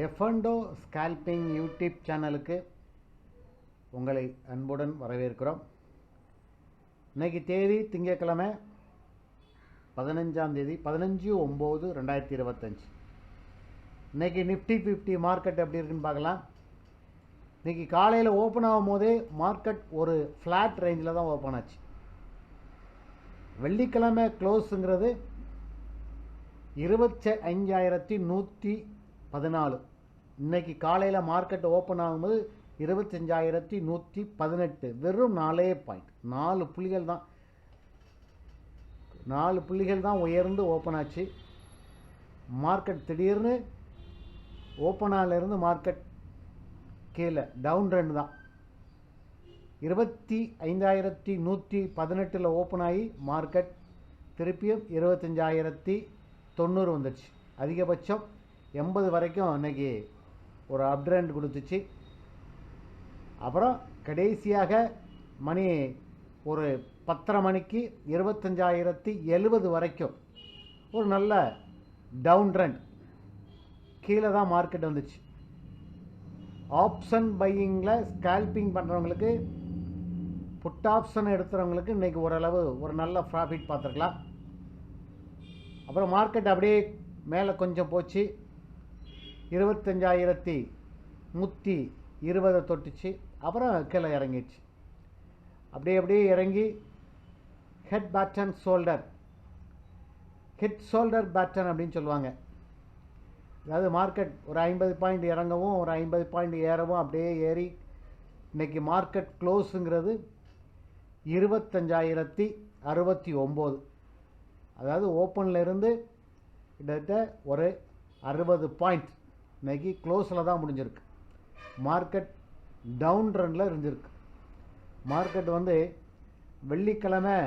எஃப்என்டோ scalping YouTube சேனலுக்கு உங்களை அன்புடன் வரவேற்கிறோம். இன்னைக்கு தேதி திங்கட்கிழமை 15/9/2025. இன்னைக்கு நிஃப்டி 50 மார்க்கெட் எப்படி இருக்குன்னு பார்க்கலாம். இன்னைக்கு காலையில் ஓப்பன் ஆகும் போதே மார்க்கெட் ஒரு ஃப்ளாட் ரேஞ்சில் தான் ஓப்பன் ஆச்சு. வெள்ளிக்கிழமை க்ளோஸுங்கிறது 25,114. இன்னைக்கு காலையில் மார்க்கெட் ஓப்பன் ஆகும்போது 25,118. வெறும் 4 பாயிண்ட், 4 புள்ளிகள் தான் உயர்ந்து ஓப்பன் ஆச்சு. மார்க்கெட் திடீர்னு ஓப்பன் ஆகிலிருந்து மார்க்கெட் கீழே டவுன் ட்ரெண்ட் தான். 25,118 ஓப்பன் ஆகி மார்க்கெட் திருப்பியும் 25,090 வந்துடுச்சு. அதிகபட்சம் 80 வரைக்கும் இன்னைக்கு ஒரு அப் ட்ரெண்ட் கொடுத்துச்சு. அப்புறம் கடைசியாக மணி ஒரு 10:30 மணிக்கு 25,070 வரைக்கும் ஒரு நல்ல டவுன் ட்ரெண்ட் கீழே தான் மார்க்கெட் வந்துச்சு. ஆப்ஷன் பையிங்கில் ஸ்கால்பிங் பண்ணுறவங்களுக்கு, புட் ஆப்ஷன் எடுத்துகிறவங்களுக்கு இன்றைக்கி ஓரளவு ஒரு நல்ல ப்ராஃபிட் பார்த்துருக்கலாம். அப்புறம் மார்க்கெட் அப்படியே மேலே கொஞ்சம் போச்சு, 25,120 தொட்டுச்சு. அப்புறம் கீழே இறங்கிடுச்சு. அப்படியே இறங்கி ஹெட் ஷோல்டர் பேட்டர்ன் அப்படின்னு சொல்லுவாங்க. அதாவது மார்க்கெட் ஒரு 50 பாயிண்ட் இறங்கவும் ஒரு 50 பாயிண்ட் ஏறவும் அப்படியே ஏறி இன்றைக்கி மார்க்கெட் க்ளோஸுங்கிறது 25,069. அதாவது ஓப்பனில் இருந்து கிட்டத்தட்ட ஒரு 60 பாயிண்ட் இன்றைக்கி க்ளோஸில் தான் முடிஞ்சிருக்கு. மார்க்கெட் டவுன் ட்ரெண்டில் இருந்திருக்கு. மார்க்கெட் வெள்ளிக்கிழமை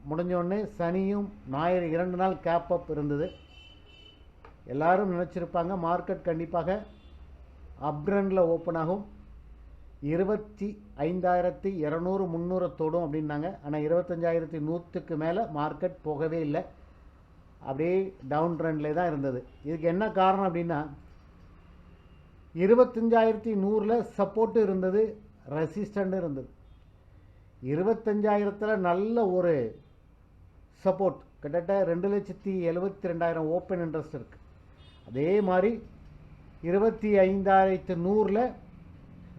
முடிஞ்சோடனே சனியும் ஞாயிறு 2 நாள் கேப் அப் இருந்தது. எல்லாரும் நினச்சிருப்பாங்க மார்க்கெட் கண்டிப்பாக அப் ட்ரெண்டில் ஓப்பன் ஆகும், 25,200 300 தொடும் அப்படின்னாங்க. ஆனால் 25,100க்கு மேலே மார்க்கெட் போகவே இல்லை, அப்படியே டவுன் ட்ரெண்டில் தான் இருந்தது. இதுக்கு என்ன காரணம் அப்படின்னா 25,100 சப்போர்ட்டு இருந்தது, ரெசிஸ்டண்ட்டும் இருந்தது. 25,000 நல்ல ஒரு சப்போர்ட், கிட்டத்தட்ட 2,72,000 ஓப்பன் இன்ட்ரெஸ்ட் இருக்குது. அதே மாதிரி 25,100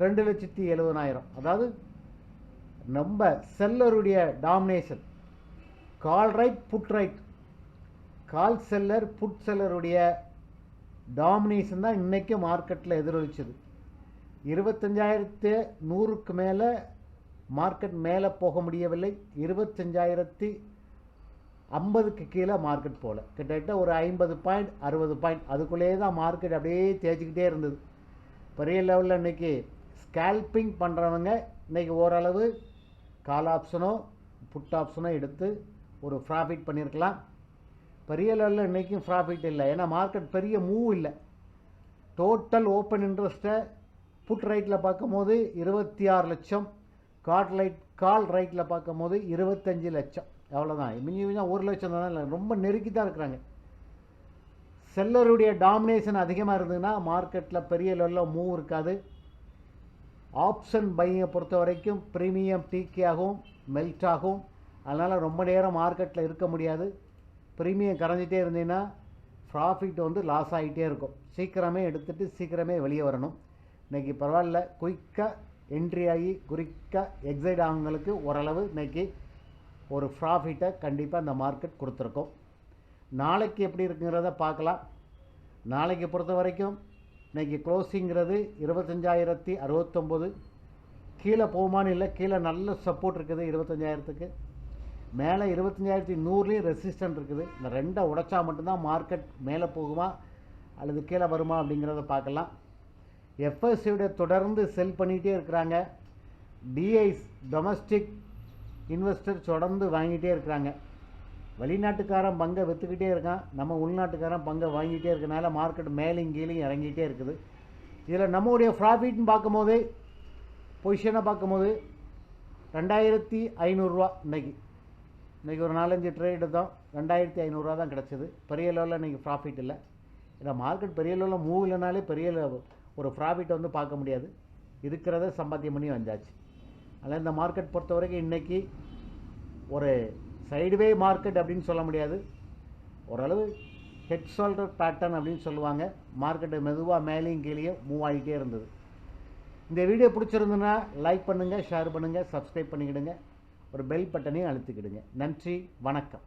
2,70,000. அதாவது நம்ம செல்லருடைய domination, call right put right, call seller put செல்லருடைய டாமினேஷன் தான் இன்றைக்கி மார்க்கெட்டில் எதிரொலிச்சது. 25,100க்கு மேலே மார்க்கெட் மேலே போக முடியவில்லை. 25,050க்கு கீழே மார்க்கெட் போகல. கிட்டத்தட்ட ஒரு 50 பாயிண்ட் 60 பாயிண்ட் அதுக்குள்ளேயே தான் மார்க்கெட் அப்படியே தேய்ச்சிக்கிட்டே இருந்தது. பெரிய லெவலில் இன்றைக்கி ஸ்கால்பிங் பண்ணுறவங்க இன்றைக்கி ஓரளவு கால் ஆப்ஷனோ புட் ஆப்ஷனோ எடுத்து ஒரு ப்ராஃபிட் பண்ணியிருக்கலாம். பெரிய லெவலில் இன்றைக்கும் ப்ராஃபிட் இல்லை, ஏன்னா மார்க்கெட் பெரிய மூவ் இல்லை. டோட்டல் ஓப்பன் இன்ட்ரெஸ்ட்டை புட் ரைட்டில் பார்க்கும்போது 26 லட்சம், கால் ரைட்டில் பார்க்கும்போது 25 லட்சம். அவ்வளோதான், மிஞ்சி 1 லட்சம் தான். இல்லை, ரொம்ப நெருக்கி தான் இருக்கிறாங்க. செல்லருடைய டாமினேஷன் அதிகமாக இருந்ததுன்னா மார்க்கெட்டில் பெரிய லெவலில் மூவ் இருக்காது. ஆப்ஷன் பையை பொறுத்த வரைக்கும் ப்ரீமியம் டிகே ஆகும், மெல்ட் ஆகும். அதனால் ரொம்ப நேரம் மார்க்கெட்டில் இருக்க முடியாது. ப்ரீமியம் கரைஞ்சிட்டே இருந்தீங்கன்னா ப்ராஃபிட் லாஸ் ஆகிட்டே இருக்கும். சீக்கிரமே எடுத்துகிட்டு சீக்கிரமே வெளியே வரணும். இன்றைக்கி பரவாயில்ல, குயிக்காக என்ட்ரி ஆகி குயிக்காக எக்ஸைட் ஆகுங்களுக்கு ஓரளவு இன்றைக்கி ஒரு ப்ராஃபிட்டை கண்டிப்பாக இந்த மார்க்கெட் கொடுத்துருக்கோம். நாளைக்கு எப்படி இருக்குங்கிறத பார்க்கலாம். நாளைக்கு பொறுத்த வரைக்கும் இன்றைக்கி க்ளோஸிங்கிறது 25,069. கீழே போகுமான்னு இல்லை, கீழே நல்ல சப்போர்ட் இருக்குது. 25,000க்கு மேலே 25,100லேயும் ரெசிஸ்டன்ட் இருக்குது. இந்த 2 உடைச்சா மட்டும்தான் மார்க்கெட் மேலே போகுமா அல்லது கீழே வருமா அப்படிங்கிறத பார்க்கலாம். எஃப்எஸ்சியோட தொடர்ந்து செல் பண்ணிகிட்டே இருக்கிறாங்க. டிஐஸ் டொமஸ்டிக் இன்வெஸ்டர் தொடர்ந்து வாங்கிட்டே இருக்கிறாங்க. வெளிநாட்டுக்காரன் பங்கை விற்றுக்கிட்டே இருக்கான், நம்ம உள்நாட்டுக்காரன் பங்கை வாங்கிட்டே இருக்கனால மார்க்கெட் மேலேயும் கீழேயும் இறங்கிட்டே இருக்குது. இதில் நம்மளுடைய ப்ராஃபிட்னு பார்க்கும்போது, பொசிஷனை பார்க்கும்போது 2,500 இன்றைக்கி ஒரு 4-5 ட்ரேடு தான் 2,500 தான் கிடச்சிது. பெரிய லெவலில் இன்றைக்கி ப்ராஃபிட் இல்லை. ஏன்னா மார்க்கெட் பெரிய லெவலில் மூவ் இல்லைனாலே பெரிய ஒரு ப்ராஃபிட் வந்து பார்க்க முடியாது, இருக்கிறத சம்பாத்தியம் பண்ணி வந்தாச்சு. அதனால் இந்த மார்க்கெட் பொறுத்த வரைக்கும் இன்றைக்கி ஒரு சைடுவே மார்க்கெட் அப்படின்னு சொல்ல முடியாது, ஓரளவு ஹெட் ஷோல்டர் பேட்டர்ன் அப்படின்னு சொல்லுவாங்க. மார்க்கெட்டு மெதுவாக மேலேயும் கீழே மூவ் ஆகிட்டே இருந்தது. இந்த வீடியோ பிடிச்சிருந்துன்னா லைக் பண்ணுங்கள், ஷேர் பண்ணுங்கள், சப்ஸ்கிரைப் பண்ணிக்கிடுங்க, ஒரு பெல் பட்டனையும் அழுத்திக்கிடுங்க. நன்றி, வணக்கம்.